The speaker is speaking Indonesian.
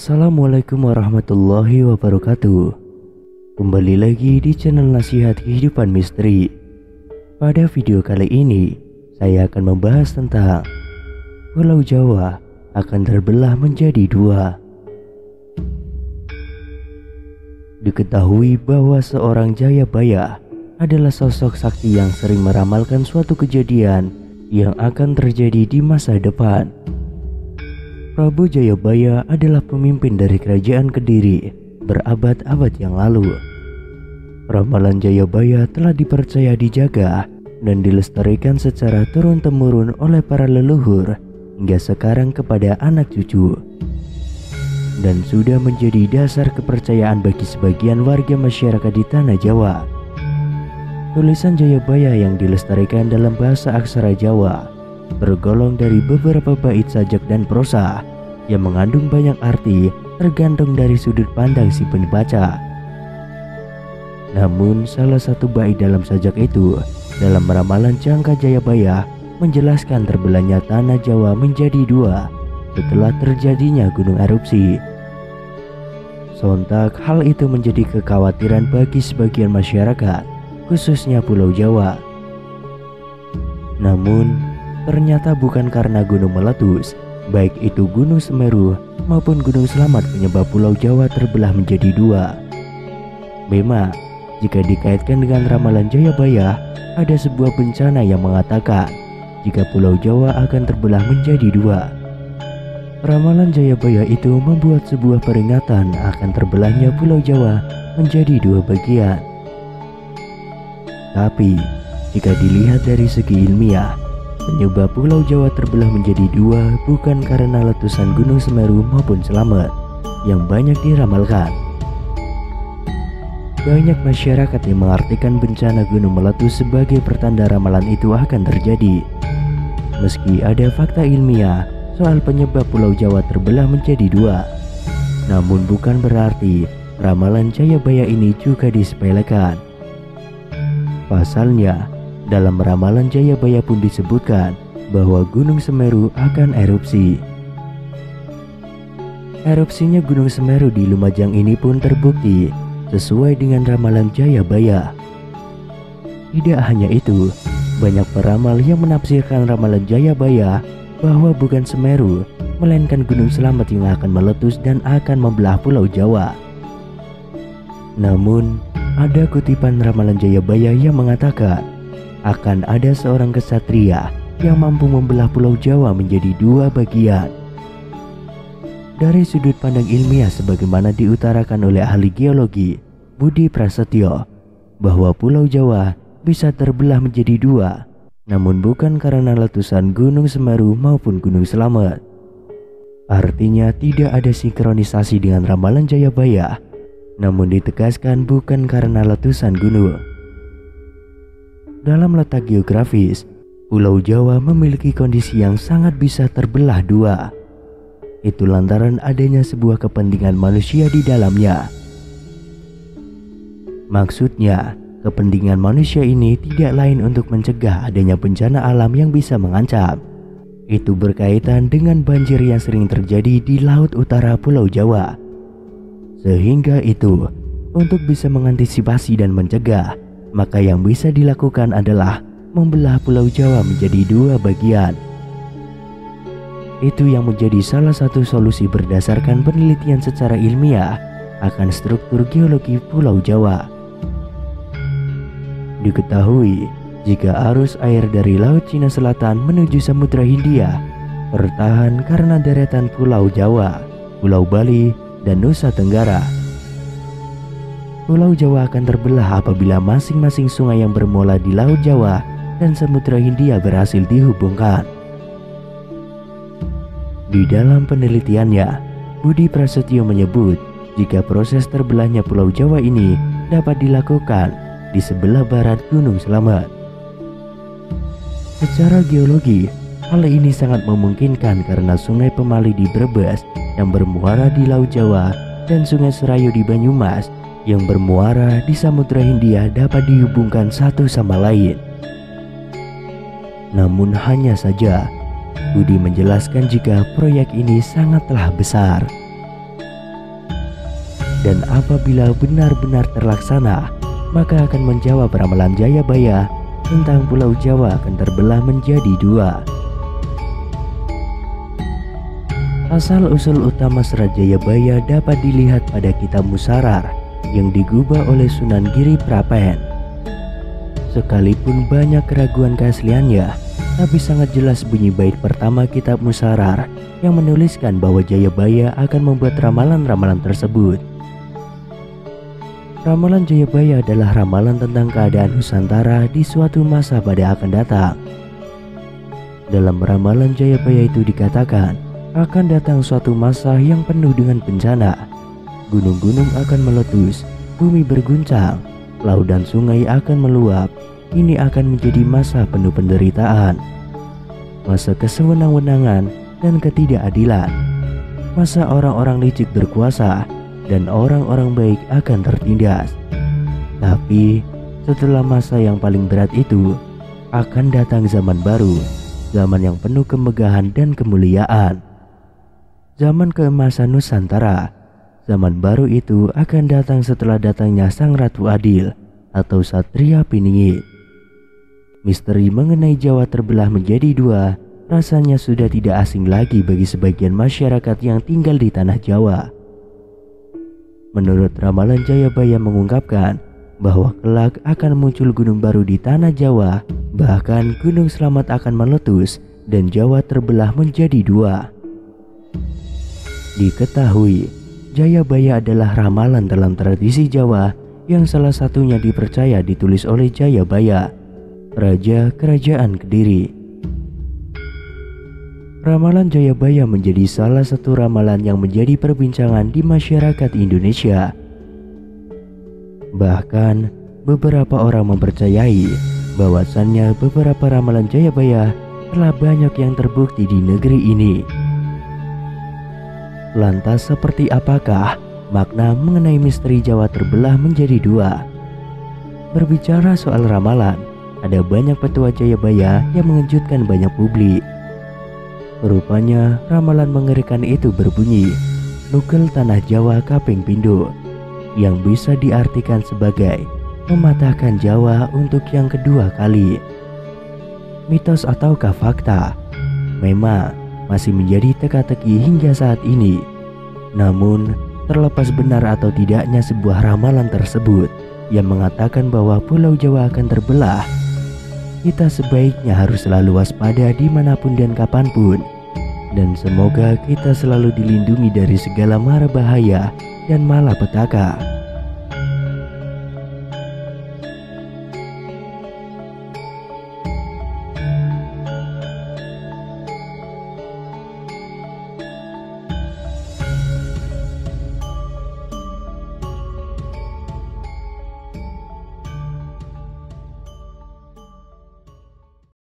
Assalamualaikum warahmatullahi wabarakatuh. Kembali lagi di channel Nasihat Kehidupan Misteri. Pada video kali ini saya akan membahas tentang Pulau Jawa akan terbelah menjadi dua. Diketahui bahwa seorang Jayabaya adalah sosok sakti yang sering meramalkan suatu kejadian yang akan terjadi di masa depan. Prabu Jayabaya adalah pemimpin dari kerajaan Kediri berabad-abad yang lalu. Ramalan Jayabaya telah dipercaya dijaga dan dilestarikan secara turun-temurun oleh para leluhur hingga sekarang kepada anak cucu, dan sudah menjadi dasar kepercayaan bagi sebagian warga masyarakat di tanah Jawa. Tulisan Jayabaya yang dilestarikan dalam bahasa aksara Jawa tergolong dari beberapa bait sajak dan prosa yang mengandung banyak arti tergantung dari sudut pandang si pembaca. Namun salah satu bait dalam sajak itu dalam ramalan Jangka Jayabaya menjelaskan terbelahnya tanah Jawa menjadi dua setelah terjadinya gunung erupsi. Sontak hal itu menjadi kekhawatiran bagi sebagian masyarakat, khususnya Pulau Jawa. Namun ternyata bukan karena gunung meletus, baik itu Gunung Semeru maupun Gunung Selamat penyebab Pulau Jawa terbelah menjadi dua. Memang, jika dikaitkan dengan ramalan Jayabaya, ada sebuah bencana yang mengatakan jika Pulau Jawa akan terbelah menjadi dua. Ramalan Jayabaya itu membuat sebuah peringatan akan terbelahnya Pulau Jawa menjadi dua bagian. Tapi, jika dilihat dari segi ilmiah, penyebab Pulau Jawa terbelah menjadi dua bukan karena letusan Gunung Semeru maupun Selamat yang banyak diramalkan. Banyak masyarakat yang mengartikan bencana gunung meletus sebagai pertanda ramalan itu akan terjadi. Meski ada fakta ilmiah soal penyebab Pulau Jawa terbelah menjadi dua, namun bukan berarti ramalan Jayabaya ini juga disepelekan. Pasalnya, dalam ramalan Jayabaya pun disebutkan bahwa Gunung Semeru akan erupsi. Erupsinya Gunung Semeru di Lumajang ini pun terbukti sesuai dengan ramalan Jayabaya. Tidak hanya itu, banyak peramal yang menafsirkan ramalan Jayabaya bahwa bukan Semeru, melainkan Gunung Selamat yang akan meletus dan akan membelah Pulau Jawa. Namun, ada kutipan ramalan Jayabaya yang mengatakan akan ada seorang kesatria yang mampu membelah Pulau Jawa menjadi dua bagian. Dari sudut pandang ilmiah sebagaimana diutarakan oleh ahli geologi Budi Prasetyo, bahwa Pulau Jawa bisa terbelah menjadi dua, namun bukan karena letusan Gunung Semeru maupun Gunung Selamat. Artinya tidak ada sinkronisasi dengan ramalan Jayabaya, namun ditegaskan bukan karena letusan gunung. Dalam letak geografis, Pulau Jawa memiliki kondisi yang sangat bisa terbelah dua. Itu lantaran adanya sebuah kepentingan manusia di dalamnya. Maksudnya, kepentingan manusia ini tidak lain untuk mencegah adanya bencana alam yang bisa mengancam. Itu berkaitan dengan banjir yang sering terjadi di laut utara Pulau Jawa. Sehingga itu, untuk bisa mengantisipasi dan mencegah, maka yang bisa dilakukan adalah membelah Pulau Jawa menjadi dua bagian. Itu yang menjadi salah satu solusi berdasarkan penelitian secara ilmiah akan struktur geologi Pulau Jawa. Diketahui, jika arus air dari Laut Cina Selatan menuju Samudra Hindia tertahan karena deretan Pulau Jawa, Pulau Bali, dan Nusa Tenggara. Pulau Jawa akan terbelah apabila masing-masing sungai yang bermula di Laut Jawa dan Samudra Hindia berhasil dihubungkan. Di dalam penelitiannya, Budi Prasetyo menyebut jika proses terbelahnya Pulau Jawa ini dapat dilakukan di sebelah barat Gunung Selamat. Secara geologi, hal ini sangat memungkinkan karena Sungai Pemali di Brebes yang bermuara di Laut Jawa dan Sungai Serayu di Banyumas yang bermuara di Samudra Hindia dapat dihubungkan satu sama lain. Namun hanya saja Budi menjelaskan jika proyek ini sangatlah besar. Dan apabila benar-benar terlaksana, maka akan menjawab ramalan Jayabaya tentang Pulau Jawa akan terbelah menjadi dua. Asal-usul utama Serat Jayabaya dapat dilihat pada kitab Musarar yang digubah oleh Sunan Giri Prapen. Sekalipun banyak keraguan keasliannya, tapi sangat jelas bunyi bait pertama kitab Musarar yang menuliskan bahwa Jayabaya akan membuat ramalan-ramalan tersebut. Ramalan Jayabaya adalah ramalan tentang keadaan Nusantara di suatu masa pada akan datang. Dalam ramalan Jayabaya itu dikatakan, akan datang suatu masa yang penuh dengan bencana. Gunung-gunung akan meletus, bumi berguncang, laut dan sungai akan meluap. Ini akan menjadi masa penuh penderitaan, masa kesewenang-wenangan dan ketidakadilan, masa orang-orang licik berkuasa dan orang-orang baik akan tertindas. Tapi setelah masa yang paling berat itu, akan datang zaman baru, zaman yang penuh kemegahan dan kemuliaan. Zaman keemasan Nusantara. Zaman baru itu akan datang setelah datangnya Sang Ratu Adil atau Satria Piningit. Misteri mengenai Jawa terbelah menjadi dua rasanya sudah tidak asing lagi bagi sebagian masyarakat yang tinggal di tanah Jawa. Menurut ramalan Jayabaya mengungkapkan bahwa kelak akan muncul gunung baru di tanah Jawa, bahkan Gunung Slamet akan meletus dan Jawa terbelah menjadi dua. Diketahui, Jayabaya adalah ramalan dalam tradisi Jawa yang salah satunya dipercaya ditulis oleh Jayabaya, Raja Kerajaan Kediri. Ramalan Jayabaya menjadi salah satu ramalan yang menjadi perbincangan di masyarakat Indonesia. Bahkan, beberapa orang mempercayai bahwasannya beberapa ramalan Jayabaya telah banyak yang terbukti di negeri ini. Lantas seperti apakah makna mengenai misteri Jawa terbelah menjadi dua? Berbicara soal ramalan, ada banyak petua Jayabaya yang mengejutkan banyak publik. Rupanya ramalan mengerikan itu berbunyi Nugel Tanah Jawa Kaping Pindho, yang bisa diartikan sebagai mematahkan Jawa untuk yang kedua kali. Mitos ataukah fakta? Memang masih menjadi teka-teki hingga saat ini. Namun, terlepas benar atau tidaknya sebuah ramalan tersebut yang mengatakan bahwa Pulau Jawa akan terbelah, kita sebaiknya harus selalu waspada dimanapun dan kapanpun. Dan semoga kita selalu dilindungi dari segala mara bahaya dan malapetaka.